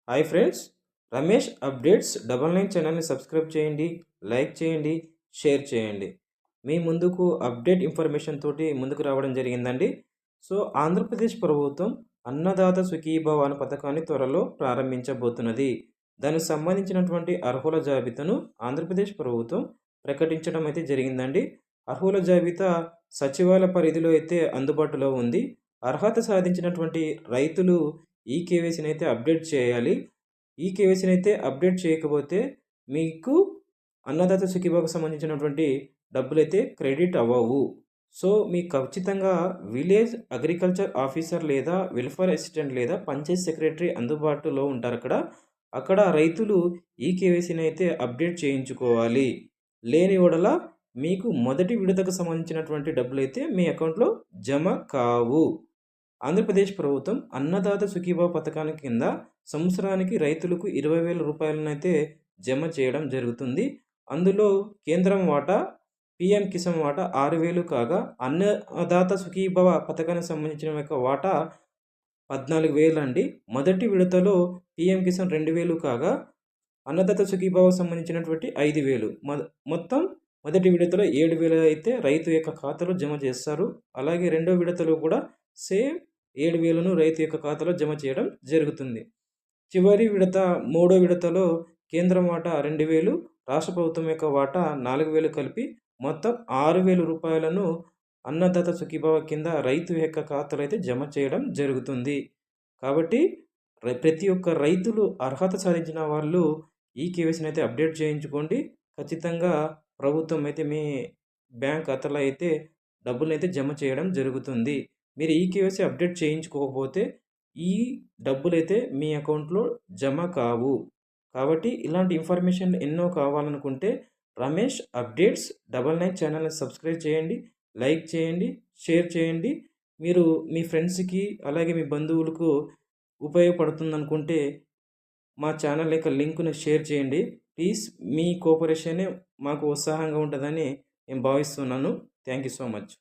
Hi friends, Ramesh updates 99 ఛానల్ని subscribe చేయండి, like చేయండి, షేర్ చేయండి. మీ ముందుకు అప్డేట్ ఇన్ఫర్మేషన్ తోటి ముందుకు రావడం జరిగిందండి. సో ఆంధ్రప్రదేశ్ ప్రభుత్వం అన్నదాత సుఖీభవ అనే పథకాన్ని త్వరలో ప్రారంభించబోతున్నది. దానికి సంబంధించినటువంటి అర్హుల జాబితాను ఆంధ్రప్రదేశ్ ప్రభుత్వం ప్రకటించడం అయితే జరిగిందండి. అర్హుల జాబితా సచివాలయ పరిధిలో అయితే అందుబాటులో ఉంది. అర్హత సాధించినటువంటి రైతులు ఈ కేవైసీని అయితే అప్డేట్ చేయాలి. ఈ కేవైసీని అయితే అప్డేట్ చేయకపోతే మీకు అన్నదాత సుఖీభావకు సంబంధించినటువంటి డబ్బులైతే క్రెడిట్ అవ్వవు. సో మీకు ఖచ్చితంగా విలేజ్ అగ్రికల్చర్ ఆఫీసర్ లేదా వెల్ఫేర్ అసిస్టెంట్ లేదా పంచాయత్ సెక్రటరీ అందుబాటులో ఉంటారు అక్కడ. అక్కడ రైతులు ఈ కేవైసీని అయితే అప్డేట్ చేయించుకోవాలి. లేని యెడల మీకు మొదటి విడతకు సంబంధించినటువంటి డబ్బులైతే మీ అకౌంట్‌లో జమ కావు. ఆంధ్రప్రదేశ్ ప్రభుత్వం అన్నదాత సుఖీభావ పథకానికి కింద సంవత్సరానికి రైతులకు 20,000 రూపాయలనైతే జమ చేయడం జరుగుతుంది. అందులో కేంద్రం వాటా, పీఎం కిసాన్ వాటా 6,000 కాగా అన్నదాత సుఖీభవ పథకానికి సంబంధించిన యొక్క వాటా 14,000 అండి. మొదటి విడతలో పీఎం కిసాన్ 2,000 కాగా అన్నదాత సుఖీభావకు సంబంధించినటువంటి 5,000 మొత్తం మొదటి విడతలో 7,000 అయితే రైతు యొక్క ఖాతాలో జమ చేస్తారు. అలాగే రెండో విడతలో కూడా సేమ్ 7,000ను రైతు యొక్క ఖాతాలో జమ చేయడం జరుగుతుంది. చివరి విడత మూడో విడతలో కేంద్రం వాటా 2,000, రాష్ట్ర ప్రభుత్వం యొక్క వాటా 4,000 కలిపి మొత్తం 6,000 రూపాయలను అన్నదాత సుఖీభావ కింద రైతు యొక్క ఖాతాలో అయితే జమ చేయడం జరుగుతుంది. కాబట్టి ప్రతి ఒక్క రైతులు అర్హత సాధించిన వాళ్ళు ఈ కేవైసీని అయితే అప్డేట్ చేయించుకోండి. ఖచ్చితంగా ప్రభుత్వం అయితే మీ బ్యాంక్ ఖాతాలో అయితే డబ్బులనైతే జమ చేయడం జరుగుతుంది. మీరు ఈ కేవైసీ అప్డేట్ చేయించుకోకపోతే ఈ డబ్బులైతే మీ అకౌంట్‌లో జమ కావు. కాబట్టి ఇలాంటి ఇన్ఫర్మేషన్ ఎన్నో కావాలనుకుంటే రమేష్ అప్డేట్స్ 99 ఛానల్‌ని సబ్స్క్రైబ్ చేయండి, లైక్ చేయండి, షేర్ చేయండి. మీరు మీ ఫ్రెండ్స్‌కి అలాగే మీ బంధువులకు ఉపయోగపడుతుందనుకుంటే మా ఛానల్ యొక్క లింక్‌ని షేర్ చేయండి. ప్లీజ్ మీ కోఆపరేషనే మాకు ఉత్సాహంగా ఉంటదని నేను భావిస్తున్నాను. Thank you so much.